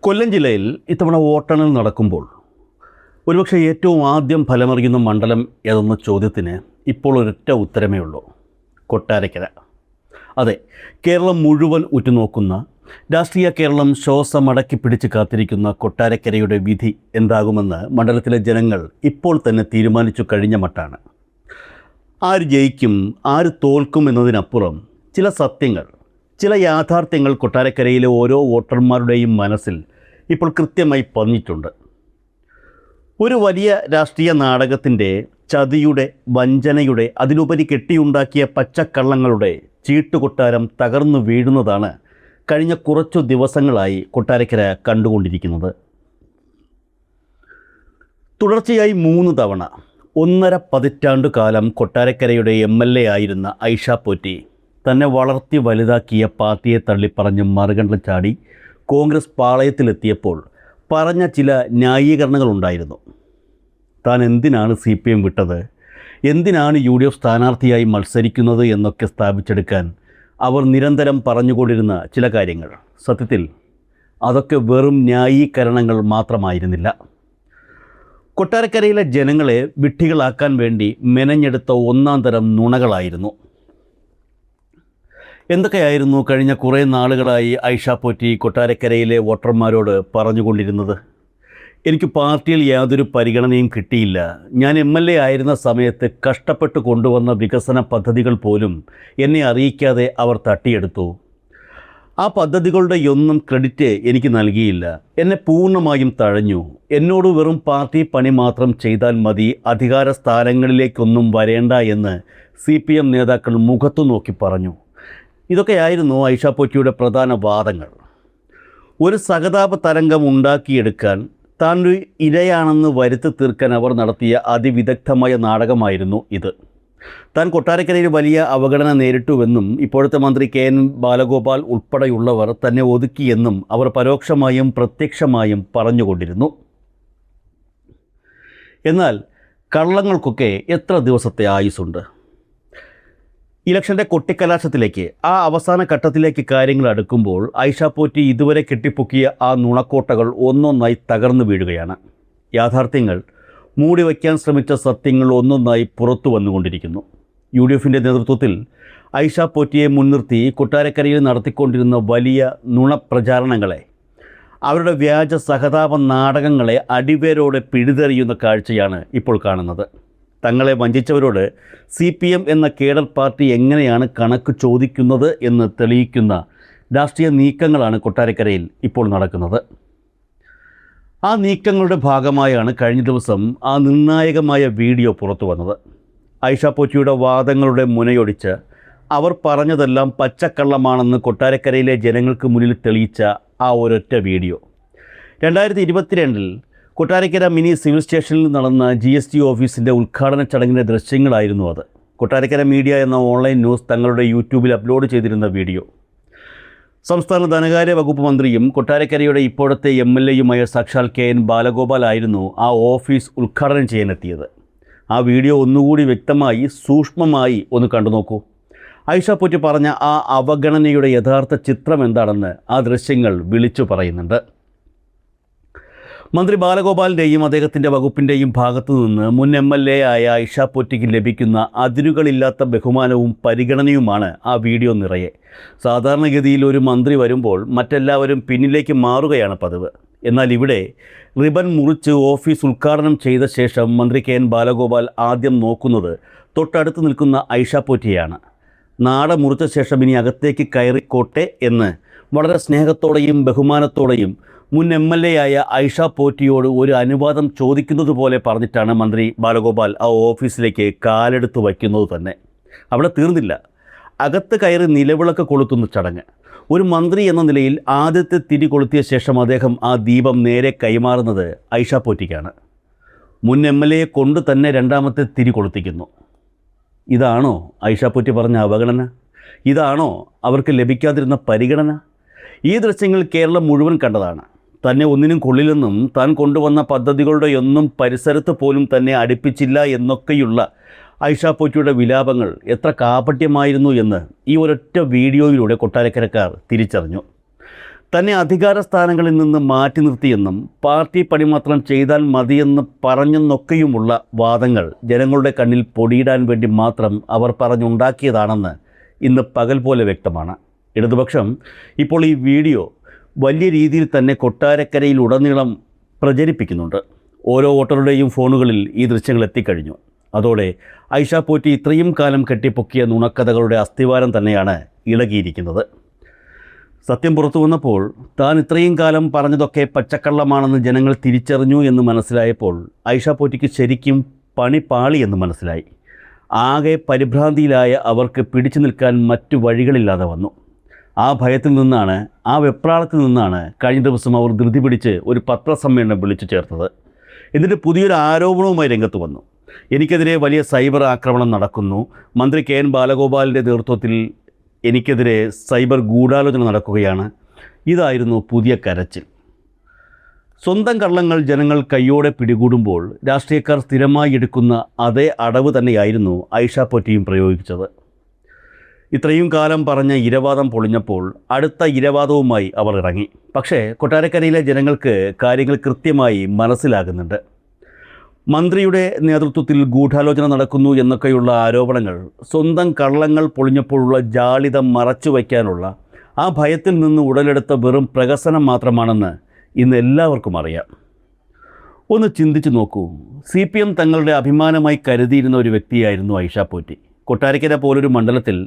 കൊല്ലം ജില്ലയിൽ ഇത്തവണ വോട്ടെണ്ണൽ നടക്കുമ്പോൾ ഒരുപക്ഷെ ഏറ്റവും ആദ്യം ഫലമറിയുന്ന മണ്ഡലം ഏതെന്ന ചോദ്യത്തിന് ഇപ്പോൾ ഒരൊറ്റ ഉത്തരമേ ഉള്ളൂ: കൊട്ടാരക്കര. അതെ, കേരളം മുഴുവൻ ഉറ്റുനോക്കുന്ന, രാഷ്ട്രീയ കേരളം ശ്വാസമടക്കി പിടിച്ച് കാത്തിരിക്കുന്ന കൊട്ടാരക്കരയുടെ വിധി എന്താകുമെന്ന് മണ്ഡലത്തിലെ ജനങ്ങൾ ഇപ്പോൾ തന്നെ തീരുമാനിച്ചു കഴിഞ്ഞ മട്ടാണ്. ആര് ജയിക്കും, ആര് തോൽക്കും എന്നതിനപ്പുറം ചില സത്യങ്ങൾ, ചില യാഥാർത്ഥ്യങ്ങൾ കൊട്ടാരക്കരയിലെ ഓരോ വോട്ടർമാരുടെയും മനസ്സിൽ ഇപ്പോൾ കൃത്യമായി പതിഞ്ഞിട്ടുണ്ട്. ഒരു വലിയ രാഷ്ട്രീയ നാടകത്തിൻ്റെ ചതിയുടെ, വഞ്ചനയുടെ, അതിലുപരി കെട്ടിയുണ്ടാക്കിയ പച്ചക്കള്ളങ്ങളുടെ ചീട്ടുകൊട്ടാരം തകർന്നു വീഴുന്നതാണ് കഴിഞ്ഞ കുറച്ചു ദിവസങ്ങളായി കൊട്ടാരക്കര കണ്ടുകൊണ്ടിരിക്കുന്നത്. തുടർച്ചയായി 3 തവണ 1.5 പതിറ്റാണ്ടു കാലം കൊട്ടാരക്കരയുടെ MLA ആയിരുന്ന ഐഷ പോറ്റി തന്നെ വളർത്തി വലുതാക്കിയ പാർട്ടിയെ തള്ളിപ്പറഞ്ഞ് മറുകണ്ഠം ചാടി കോൺഗ്രസ് പാളയത്തിലെത്തിയപ്പോൾ പറഞ്ഞ ചില ന്യായീകരണങ്ങളുണ്ടായിരുന്നു. താൻ എന്തിനാണ് CPM വിട്ടത്, എന്തിനാണ് UDF സ്ഥാനാർത്ഥിയായി മത്സരിക്കുന്നത് എന്നൊക്കെ സ്ഥാപിച്ചെടുക്കാൻ അവർ നിരന്തരം പറഞ്ഞുകൊണ്ടിരുന്ന ചില കാര്യങ്ങൾ, സത്യത്തിൽ അതൊക്കെ വെറും ന്യായീകരണങ്ങൾ മാത്രമായിരുന്നില്ല. കൊട്ടാരക്കരയിലെ ജനങ്ങളെ വിഡ്ഢികളാക്കാൻ വേണ്ടി മെനഞ്ഞെടുത്ത ഒന്നാം തരം നുണകളായിരുന്നു. എന്തൊക്കെയായിരുന്നു കഴിഞ്ഞ കുറേ നാളുകളായി ഐഷ പോറ്റി കൊട്ടാരക്കരയിലെ വോട്ടർമാരോട് പറഞ്ഞുകൊണ്ടിരുന്നത്? എനിക്ക് പാർട്ടിയിൽ യാതൊരു പരിഗണനയും കിട്ടിയില്ല. ഞാൻ MLA ആയിരുന്ന സമയത്ത് കഷ്ടപ്പെട്ട് കൊണ്ടുവന്ന വികസന പദ്ധതികൾ പോലും എന്നെ അറിയിക്കാതെ അവർ തട്ടിയെടുത്തു. ആ പദ്ധതികളുടെയൊന്നും ക്രെഡിറ്റ് എനിക്ക് നൽകിയില്ല. എന്നെ പൂർണ്ണമായും തഴഞ്ഞു. എന്നോട് വെറും പാർട്ടി പണി മാത്രം ചെയ്താൽ മതി, അധികാര സ്ഥാനങ്ങളിലേക്കൊന്നും വരേണ്ട എന്ന് CPM നേതാക്കൾ മുഖത്തു നോക്കി പറഞ്ഞു. ഇതൊക്കെയായിരുന്നു ഐഷ പോറ്റിയുടെ പ്രധാന വാദങ്ങൾ. ഒരു സഹതാപ തരംഗം ഉണ്ടാക്കിയെടുക്കാൻ, താൻ ഒരു ഇരയാണെന്ന് വരുത്തി തീർക്കാൻ അവർ നടത്തിയ അതിവിദഗ്ധമായ നാടകമായിരുന്നു ഇത്. താൻ കൊട്ടാരക്കരയിൽ വലിയ അവഗണന നേരിട്ടുവെന്നും ഇപ്പോഴത്തെ മന്ത്രി KN ബാലഗോപാൽ ഉൾപ്പെടെയുള്ളവർ തന്നെ ഒതുക്കിയെന്നും അവർ പരോക്ഷമായും പ്രത്യക്ഷമായും പറഞ്ഞുകൊണ്ടിരുന്നു. എന്നാൽ കള്ളങ്ങൾക്കൊക്കെ എത്ര ദിവസത്തെ ആയുസ്സുണ്ട്? ഇലക്ഷൻ്റെ കൊട്ടിക്കലാശത്തിലേക്ക്, ആ അവസാന ഘട്ടത്തിലേക്ക് കാര്യങ്ങൾ അടുക്കുമ്പോൾ ഐഷ പോറ്റി ഇതുവരെ കെട്ടിപ്പൊക്കിയ ആ നുണക്കോട്ടകൾ ഒന്നൊന്നായി തകർന്നു വീഴുകയാണ്. യാഥാർത്ഥ്യങ്ങൾ, മൂടിവയ്ക്കാൻ ശ്രമിച്ച സത്യങ്ങൾ ഒന്നൊന്നായി പുറത്തു വന്നുകൊണ്ടിരിക്കുന്നു. UDFൻ്റെ നേതൃത്വത്തിൽ ഐഷ പോറ്റിയെ മുൻനിർത്തി കൊട്ടാരക്കരയിൽ നടത്തിക്കൊണ്ടിരുന്ന വലിയ നുണപ്രചാരണങ്ങളെ, അവരുടെ വ്യാജ സഹതാപ നാടകങ്ങളെ അടിവേരോടെ പിഴുതെറിയുന്ന കാഴ്ചയാണ് ഇപ്പോൾ കാണുന്നത്. തങ്ങളെ വഞ്ചിച്ചവരോട് CPM എന്ന കേഡർ പാർട്ടി എങ്ങനെയാണ് കണക്ക് ചോദിക്കുന്നത് എന്ന് തെളിയിക്കുന്ന രാഷ്ട്രീയ നീക്കങ്ങളാണ് കൊട്ടാരക്കരയിൽ ഇപ്പോൾ നടക്കുന്നത്. ആ നീക്കങ്ങളുടെ ഭാഗമായാണ് കഴിഞ്ഞ ദിവസം ആ നിർണായകമായ വീഡിയോ പുറത്തു വന്നത്. ഐഷ പോറ്റിയുടെ വാദങ്ങളുടെ മുനയൊടിച്ച് അവർ പറഞ്ഞതെല്ലാം പച്ചക്കള്ളമാണെന്ന് കൊട്ടാരക്കരയിലെ ജനങ്ങൾക്ക് മുന്നിൽ തെളിയിച്ച ആ ഒരൊറ്റ വീഡിയോ. 2022 കൊട്ടാരക്കര മിനി സിവിൽ സ്റ്റേഷനിൽ നടന്ന GST ഓഫീസിൻ്റെ ഉദ്ഘാടന ചടങ്ങിൻ്റെ ദൃശ്യങ്ങളായിരുന്നു അത്. കൊട്ടാരക്കര മീഡിയ എന്ന ഓൺലൈൻ ന്യൂസ് തങ്ങളുടെ യൂട്യൂബിൽ അപ്ലോഡ് ചെയ്തിരുന്ന വീഡിയോ. സംസ്ഥാന ധനകാര്യ വകുപ്പ് മന്ത്രിയും കൊട്ടാരക്കരയുടെ ഇപ്പോഴത്തെ MLAയുമായ സാക്ഷാൽ KN ബാലഗോപാൽ ആയിരുന്നു ആ ഓഫീസ് ഉദ്ഘാടനം ചെയ്യാനെത്തിയത്. ആ വീഡിയോ ഒന്നുകൂടി വ്യക്തമായി, സൂക്ഷ്മമായി ഒന്ന് കണ്ടു നോക്കൂ. ഐഷ പോറ്റി പറഞ്ഞ ആ അവഗണനയുടെ യഥാർത്ഥ ചിത്രം എന്താണെന്ന് ആ ദൃശ്യങ്ങൾ വിളിച്ചു പറയുന്നുണ്ട്. മന്ത്രി ബാലഗോപാലിൻ്റെയും അദ്ദേഹത്തിൻ്റെ വകുപ്പിൻ്റെയും ഭാഗത്തു നിന്ന് മുൻ MLA ആയ ഐഷ പോറ്റിക്ക് ലഭിക്കുന്ന അതിരുകളില്ലാത്ത ബഹുമാനവും പരിഗണനയുമാണ് ആ വീഡിയോ നിറയെ. സാധാരണഗതിയിൽ ഒരു മന്ത്രി വരുമ്പോൾ മറ്റെല്ലാവരും പിന്നിലേക്ക് മാറുകയാണ് പതിവ്. എന്നാൽ ഇവിടെ റിബൺ മുറിച്ച് ഓഫീസ് ഉദ്ഘാടനം ചെയ്ത ശേഷം മന്ത്രി KN ബാലഗോപാൽ ആദ്യം നോക്കുന്നത് തൊട്ടടുത്ത് നിൽക്കുന്ന ഐഷ പോറ്റിയാണ്. നാട മുറിച്ച ശേഷം ഇനി അകത്തേക്ക് കയറിക്കോട്ടെ എന്ന് വളരെ സ്നേഹത്തോടെയും ബഹുമാനത്തോടെയും മുൻ MLA ആയ ഐഷ പോറ്റിയോട് ഒരു അനുവാദം ചോദിക്കുന്നത് പോലെ പറഞ്ഞിട്ടാണ് മന്ത്രി ബാലഗോപാൽ ആ ഓഫീസിലേക്ക് കാലെടുത്ത് വയ്ക്കുന്നത് തന്നെ. അവിടെ തീർന്നില്ല. അകത്ത് കയറി നിലവിളക്ക് കൊളുത്തുന്ന ചടങ്ങ്. ഒരു മന്ത്രി എന്ന നിലയിൽ ആദ്യത്തെ തിരി കൊളുത്തിയ ശേഷം അദ്ദേഹം ആ ദീപം നേരെ കൈമാറുന്നത് ഐഷ പോറ്റിക്കാണ്. മുൻ MLAയെ കൊണ്ട് തന്നെ രണ്ടാമത്തെ തിരി കൊളുത്തിക്കുന്നു. ഇതാണോ ഐഷ പോറ്റി പറഞ്ഞ അവഗണന? ഇതാണോ അവർക്ക് ലഭിക്കാതിരുന്ന പരിഗണന? ഈ ദൃശ്യങ്ങൾ കേരളം മുഴുവൻ കണ്ടതാണ്. തന്നെ ഒന്നിനും കൊള്ളില്ലെന്നും താൻ കൊണ്ടുവന്ന പദ്ധതികളുടെയൊന്നും പരിസരത്ത് പോലും തന്നെ അടുപ്പിച്ചില്ല എന്നൊക്കെയുള്ള ഐഷ പോറ്റിയുടെ വിലാപങ്ങൾ എത്ര കാപട്യമായിരുന്നു എന്ന് ഈ ഒരൊറ്റ വീഡിയോയിലൂടെ കൊട്ടാരക്കരക്കാർ തിരിച്ചറിഞ്ഞു. തന്നെ അധികാര സ്ഥാനങ്ങളിൽ നിന്ന് മാറ്റി നിർത്തിയെന്നും പാർട്ടി പണി മാത്രം ചെയ്താൽ മതിയെന്ന് പറഞ്ഞെന്നൊക്കെയുമുള്ള വാദങ്ങൾ ജനങ്ങളുടെ കണ്ണിൽ പൊടിയിടാൻ വേണ്ടി മാത്രം അവർ പറഞ്ഞുണ്ടാക്കിയതാണെന്ന് ഇന്ന് പകൽ പോലെ വ്യക്തമാണ്. ഇടതുപക്ഷം ഇപ്പോൾ ഈ വീഡിയോ വലിയ രീതിയിൽ തന്നെ കൊട്ടാരക്കരയിലുടനീളം പ്രചരിപ്പിക്കുന്നുണ്ട്. ഓരോ വോട്ടറുടെയും ഫോണുകളിൽ ഈ ദൃശ്യങ്ങൾ എത്തിക്കഴിഞ്ഞു. അതോടെ ഐഷ പോറ്റി ഇത്രയും കാലം കെട്ടിപ്പൊക്കിയ നുണക്കഥകളുടെ അസ്ഥിവാരം തന്നെയാണ് ഇളകിയിരിക്കുന്നത്. സത്യം പുറത്തു വന്നപ്പോൾ താൻ ഇത്രയും കാലം പറഞ്ഞതൊക്കെ പച്ചക്കള്ളമാണെന്ന് ജനങ്ങൾ തിരിച്ചറിഞ്ഞു എന്ന് മനസ്സിലായപ്പോൾ ഐഷ പോറ്റിക്ക് ശരിക്കും പണി പാളി എന്ന് മനസ്സിലായി. ആകെ പരിഭ്രാന്തിയിലായ അവർക്ക് പിടിച്ചു നിൽക്കാൻ മറ്റു വഴികളില്ലാതെ വന്നു. ആ ഭയത്തിൽ നിന്നാണ്, ആ വെപ്രാളത്തിൽ നിന്നാണ് കഴിഞ്ഞ ദിവസം അവർ ധൃതി പിടിച്ച് ഒരു പത്രസമ്മേളനം വിളിച്ചു ചേർത്തത്. എന്നിട്ട് പുതിയൊരു ആരോപണവുമായി രംഗത്ത് വന്നു. എനിക്കെതിരെ വലിയ സൈബർ ആക്രമണം നടക്കുന്നു, മന്ത്രി കെ എൻ ബാലഗോപാലിൻ്റെ നേതൃത്വത്തിൽ എനിക്കെതിരെ സൈബർ ഗൂഢാലോചന നടക്കുകയാണ്. ഇതായിരുന്നു പുതിയ കരച്ചിൽ. സ്വന്തം കള്ളങ്ങൾ ജനങ്ങൾ കയ്യോടെ പിടികൂടുമ്പോൾ രാഷ്ട്രീയക്കാർ സ്ഥിരമായി എടുക്കുന്ന അതേ അടവ് തന്നെയായിരുന്നു ഐഷ പോറ്റിയും പ്രയോഗിച്ചത്. ഇത്രയും കാലം പറഞ്ഞ ഇരവാദം പൊളിഞ്ഞപ്പോൾ അടുത്ത ഇരവാദവുമായി അവർ ഇറങ്ങി. പക്ഷേ കൊട്ടാരക്കരയിലെ ജനങ്ങൾക്ക് കാര്യങ്ങൾ കൃത്യമായി മനസ്സിലാകുന്നുണ്ട്. മന്ത്രിയുടെ നേതൃത്വത്തിൽ ഗൂഢാലോചന നടക്കുന്നു എന്നൊക്കെയുള്ള ആരോപണങ്ങൾ സ്വന്തം കള്ളങ്ങൾ പൊളിഞ്ഞപ്പോഴുള്ള ജാളിത മറച്ചു വയ്ക്കാനുള്ള ആ ഭയത്തിൽ നിന്ന് ഉടലെടുത്ത വെറും പ്രഹസനം മാത്രമാണെന്ന് ഇന്ന് എല്ലാവർക്കും അറിയാം. ഒന്ന് ചിന്തിച്ചു നോക്കൂ. CPM തങ്ങളുടെ അഭിമാനമായി കരുതിയിരുന്ന ഒരു വ്യക്തിയായിരുന്നു ഐഷ പോറ്റി. കൊട്ടാരക്കര പോലൊരു മണ്ഡലത്തിൽ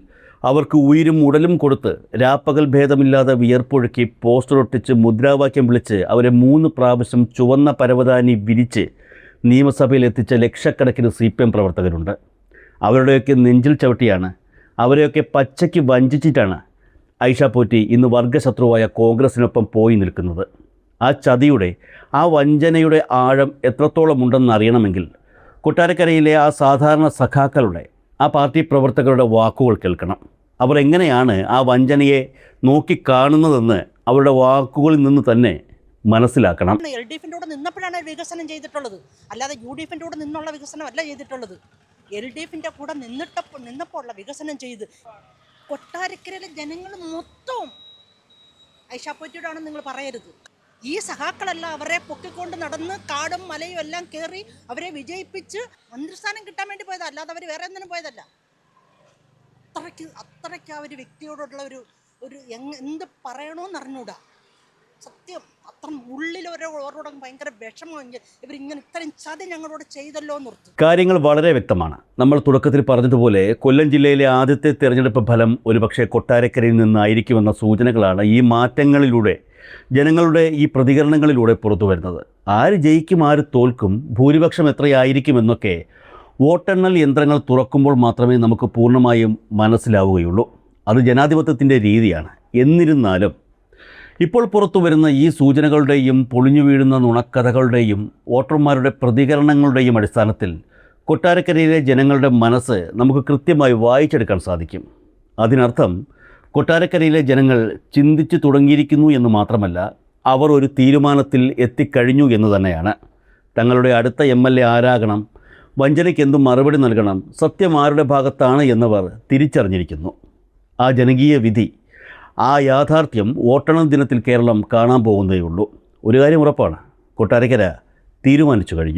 അവർക്ക് ഉയിരും ഉടലും കൊടുത്ത് രാപ്പകൽ ഭേദമില്ലാതെ വിയർപ്പൊഴുക്കി പോസ്റ്റർ ഒട്ടിച്ച് മുദ്രാവാക്യം വിളിച്ച് അവരെ 3 പ്രാവശ്യം ചുവന്ന പരവതാനി വിരിച്ച് നിയമസഭയിൽ എത്തിച്ച ലക്ഷക്കണക്കിന് CPM പ്രവർത്തകരുണ്ട്. അവരുടെയൊക്കെ നെഞ്ചിൽ ചവിട്ടിയാണ്, അവരെയൊക്കെ പച്ചയ്ക്ക് വഞ്ചിച്ചിട്ടാണ് ഐഷ പോറ്റി ഇന്ന് വർഗശത്രുവായ കോൺഗ്രസിനൊപ്പം പോയി നിൽക്കുന്നത്. ആ ചതിയുടെ, ആ വഞ്ചനയുടെ ആഴം എത്രത്തോളം ഉണ്ടെന്ന് അറിയണമെങ്കിൽ കൊട്ടാരക്കരയിലെ ആ സാധാരണ സഖാക്കളുടെ, ആ പാർട്ടി പ്രവർത്തകരുടെ വാക്കുകൾ കേൾക്കണം. അവർ എങ്ങനെയാണ് ആ വഞ്ചനയെ നോക്കിക്കാണുന്നതെന്ന് അവരുടെ വാക്കുകളിൽ നിന്ന് തന്നെ മനസ്സിലാക്കണം. LDFിൻ്റെ കൂടെ നിന്നപ്പോഴാണ് വികസനം ചെയ്തിട്ടുള്ളത്, അല്ലാതെ UDFിൻ്റെ കൂടെ നിന്നുള്ള വികസനമല്ല ചെയ്തിട്ടുള്ളത്. LDFിൻ്റെ കൂടെ നിന്നപ്പോൾ ഉള്ള വികസനം ചെയ്ത് കൊട്ടാരക്കരയിലെ ജനങ്ങൾ മൊത്തം ഐഷ പോറ്റിയുടെ ആണെന്ന് നിങ്ങൾ പറയരുത്. ഈ സഹാക്കളല്ല അവരെ പൊക്കിക്കൊണ്ട് നടന്ന് കാടും മലയും എല്ലാം കയറി അവരെ വിജയിപ്പിച്ച് മന്ത്രിസ്ഥാനം കിട്ടാൻ വേണ്ടി പോയതാ, അല്ലാതെ അവർ വേറെ എന്തിനും പോയതല്ല. അത്രയ്ക്ക് ആ ഒരു വ്യക്തിയോടുള്ള ഒരു എന്ത് പറയണമെന്ന് അറിഞ്ഞൂടാ. സത്യം അത്ര ഉള്ളിൽ ഓരോടും ഭയങ്കര വിഷമം. ഇവരിങ്ങനെ ഇത്രയും ചതി ഞങ്ങളോട് ചെയ്തല്ലോ എന്നോർത്ത്. കാര്യങ്ങൾ വളരെ വ്യക്തമാണ്. നമ്മൾ തുടക്കത്തിൽ പറഞ്ഞതുപോലെ കൊല്ലം ജില്ലയിലെ ആദ്യത്തെ തെരഞ്ഞെടുപ്പ് ഫലം ഒരുപക്ഷെ കൊട്ടാരക്കരയിൽ നിന്നായിരിക്കുമെന്ന സൂചനകളാണ് ഈ മാറ്റങ്ങളിലൂടെ, ജനങ്ങളുടെ ഈ പ്രതികരണങ്ങളിലൂടെ പുറത്തു വരുന്നത്. ആര് ജയിക്കും, ആര് തോൽക്കും, ഭൂരിപക്ഷം എത്രയായിരിക്കുമെന്നൊക്കെ വോട്ടെണ്ണൽ യന്ത്രങ്ങൾ തുറക്കുമ്പോൾ മാത്രമേ നമുക്ക് പൂർണ്ണമായും മനസ്സിലാവുകയുള്ളൂ. അത് ജനാധിപത്യത്തിൻ്റെ രീതിയാണ്. എന്നിരുന്നാലും ഇപ്പോൾ പുറത്തു വരുന്ന ഈ സൂചനകളുടെയും പൊളിഞ്ഞു വീഴുന്ന നുണക്കഥകളുടെയും വോട്ടർമാരുടെ പ്രതികരണങ്ങളുടെയും അടിസ്ഥാനത്തിൽ കൊട്ടാരക്കരയിലെ ജനങ്ങളുടെ മനസ്സ് നമുക്ക് കൃത്യമായി വായിച്ചെടുക്കാൻ സാധിക്കും. അതിനർത്ഥം കൊട്ടാരക്കരയിലെ ജനങ്ങൾ ചിന്തിച്ചു തുടങ്ങിയിരിക്കുന്നു എന്ന് മാത്രമല്ല, അവർ ഒരു തീരുമാനത്തിൽ എത്തിക്കഴിഞ്ഞു എന്ന് തന്നെയാണ്. തങ്ങളുടെ അടുത്ത MLA ആരാകണം, വഞ്ചനയ്ക്ക് എന്തു മറുപടി നൽകണം, സത്യം ആരുടെ ഭാഗത്താണ് എന്നവർ തിരിച്ചറിഞ്ഞിരിക്കുന്നു. ആ ജനകീയ വിധി, ആ യാഥാർത്ഥ്യം വോട്ടെണ്ണൽ ദിനത്തിൽ കേരളം കാണാൻ പോകുന്നതേയുള്ളൂ. ഒരു കാര്യം ഉറപ്പാണ്, കൊട്ടാരക്കര തീരുമാനിച്ചു കഴിഞ്ഞു.